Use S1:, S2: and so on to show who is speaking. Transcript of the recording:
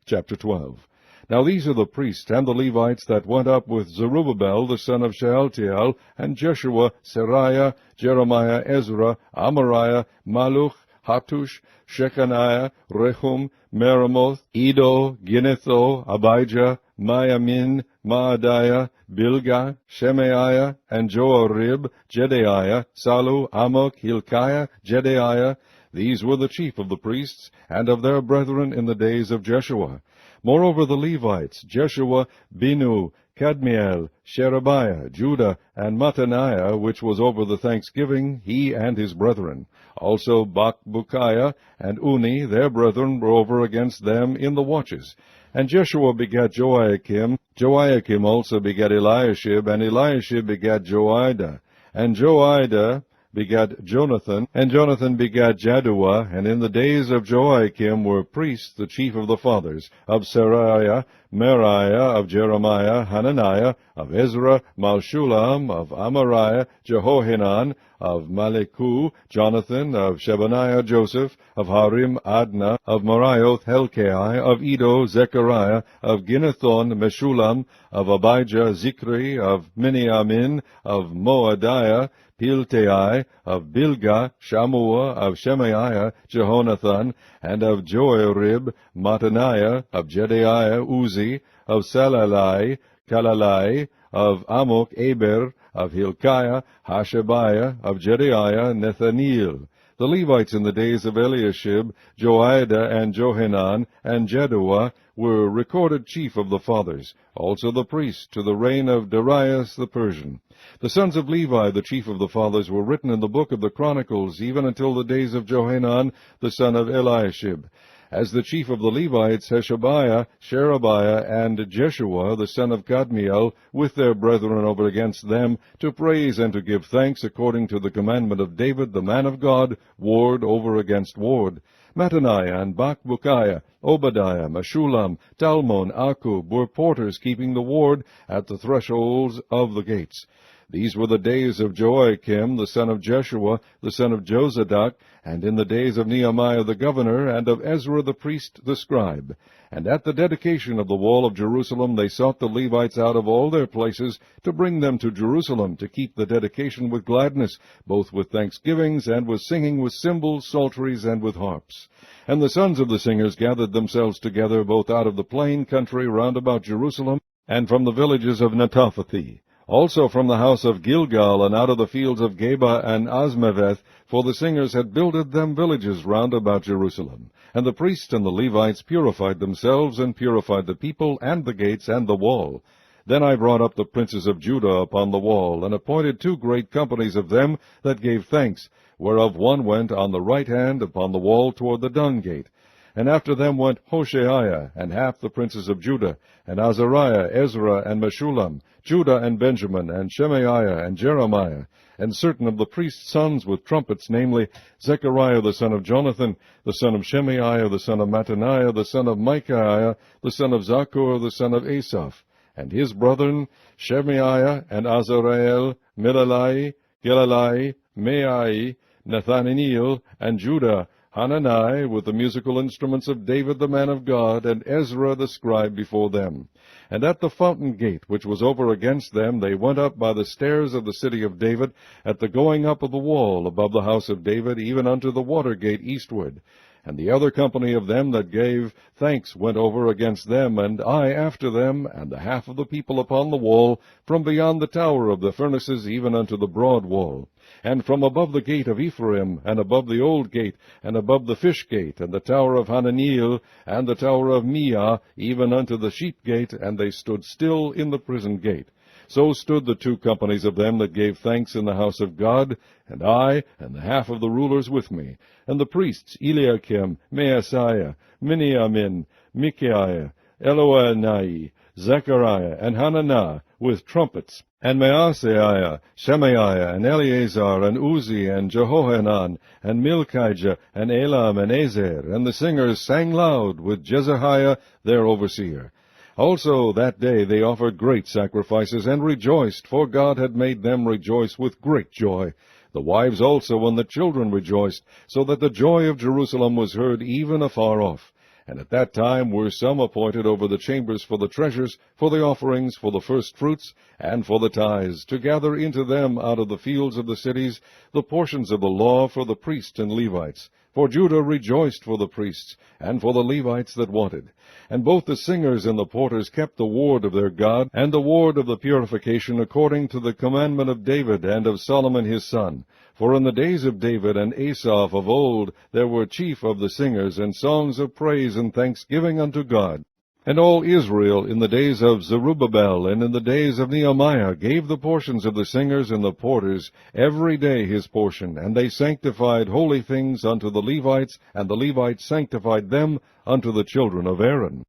S1: Chapter 12. Now these are the priests and the Levites that went up with Zerubbabel the son of Shealtiel, and Jeshua, Seraiah, Jeremiah, Ezra, Amariah, Maluch, Hattush, Shechaniah, Rehum, Meremoth, Edo, Ginnetho, Abijah, Miamin, Maadiah, Bilgah, Shemaiah, and Joarib, Jedaiah, Salu, Amok, Hilkiah, Jedaiah. These were the chief of the priests, and of their brethren in the days of Jeshua. Moreover the Levites, Jeshua, Binu, Kadmiel, Sherebiah, Judah, and Mattaniah, which was over the thanksgiving, he and his brethren. Also Bakbukiah and Uni, their brethren, were over against them in the watches. And Jeshua begat Joiakim. Joiakim also begat Eliashib, and Eliashib begat Joiada. And Joiada begat Jonathan, and Jonathan begat Jaddua. And in the days of Joiakim were priests, the chief of the fathers, of Seraiah, Meriah, of Jeremiah, Hananiah, of Ezra, Malshulam, of Amariah, Jehohanan, of Malichu, Jonathan, of Shebaniah, Joseph, of Harim, Adna, of Marioth, Helkai, of Edo, Zechariah, of Ginnethon, Meshulam, of Abijah, Zikri, of Miniamin, of Moadiah, Piltai, of Bilgah, Shammua, of Shemaiah, Jehonathan, and of Joarib, Mattaniah, of Jedaiah, Uzi, of Salalai, Kalalai, of Amok, Eber, of Hilkiah, Hashabiah, of Jedaiah, Nethaneel. The Levites in the days of Eliashib, Joiada, and Johanan, and Jaddua, were recorded chief of the fathers, also the priests, to the reign of Darius the Persian. The sons of Levi, the chief of the fathers, were written in the book of the Chronicles, even until the days of Johanan, the son of Eliashib. As the chief of the Levites, Hashabiah, Sherebiah, and Jeshua, the son of Kadmiel, with their brethren over against them, to praise and to give thanks according to the commandment of David, the man of God, ward over against ward. Mattaniah and Bakbukiah, Obadiah, Meshulam, Talmon, Akub were porters keeping the ward at the thresholds of the gates. These were the days of Joiakim, the son of Jeshua, the son of Jozadak, and in the days of Nehemiah the governor, and of Ezra the priest the scribe. And at the dedication of the wall of Jerusalem they sought the Levites out of all their places, to bring them to Jerusalem, to keep the dedication with gladness, both with thanksgivings, and with singing with cymbals, psalteries, and with harps. And the sons of the singers gathered themselves together, both out of the plain country round about Jerusalem, and from the villages of Netophathi. Also from the house of Gilgal, and out of the fields of Geba and Asmaveth, for the singers had builded them villages round about Jerusalem. And the priests and the Levites purified themselves, and purified the people, and the gates, and the wall. Then I brought up the princes of Judah upon the wall, and appointed 2 great companies of them that gave thanks, whereof one went on the right hand upon the wall toward the dung gate. And after them went Hoshaiah, and half the princes of Judah, and Azariah, Ezra, and Meshulam, Judah and Benjamin, and Shemaiah, and Jeremiah, and certain of the priests' sons with trumpets, namely, Zechariah the son of Jonathan, the son of Shemaiah, the son of Mattaniah, the son of Micaiah, the son of Zaccur, the son of Asaph, and his brethren, Shemaiah, and Azareel, Milalai, Gilalai, Meai, Nethaneel, and Judah, Hanani, with the musical instruments of David the man of God, and Ezra the scribe before them. And at the fountain gate, which was over against them, they went up by the stairs of the city of David, at the going up of the wall above the house of David, even unto the water gate eastward. And the other company of them that gave thanks went over against them, and I after them, and the half of the people upon the wall, from beyond the tower of the furnaces even unto the broad wall. And from above the gate of Ephraim, and above the old gate, and above the fish gate, and the tower of Hananiel, and the tower of Meah, even unto the sheep gate, and they stood still in the prison gate. So stood the 2 companies of them that gave thanks in the house of God, and I, and the half of the rulers with me, and the priests Eliakim, Maaseiah, Miniamin, Micaiah, Eloanai, Zechariah, and Hananiah, with trumpets, and Maaseiah, Shemaiah, and Eleazar, and Uzi, and Jehohanan, and Milchijah, and Elam, and Ezer, and the singers sang loud with Jezahiah their overseer. Also that day they offered great sacrifices, and rejoiced, for God had made them rejoice with great joy. The wives also and the children rejoiced, so that the joy of Jerusalem was heard even afar off. And at that time were some appointed over the chambers for the treasures, for the offerings, for the firstfruits, and for the tithes, to gather into them out of the fields of the cities the portions of the law for the priests and Levites. For Judah rejoiced for the priests, and for the Levites that wanted. And both the singers and the porters kept the ward of their God, and the ward of the purification, according to the commandment of David and of Solomon his son. For in the days of David and Asaph of old there were chief of the singers, and songs of praise and thanksgiving unto God. And all Israel in the days of Zerubbabel and in the days of Nehemiah gave the portions of the singers and the porters every day his portion, and they sanctified holy things unto the Levites, and the Levites sanctified them unto the children of Aaron.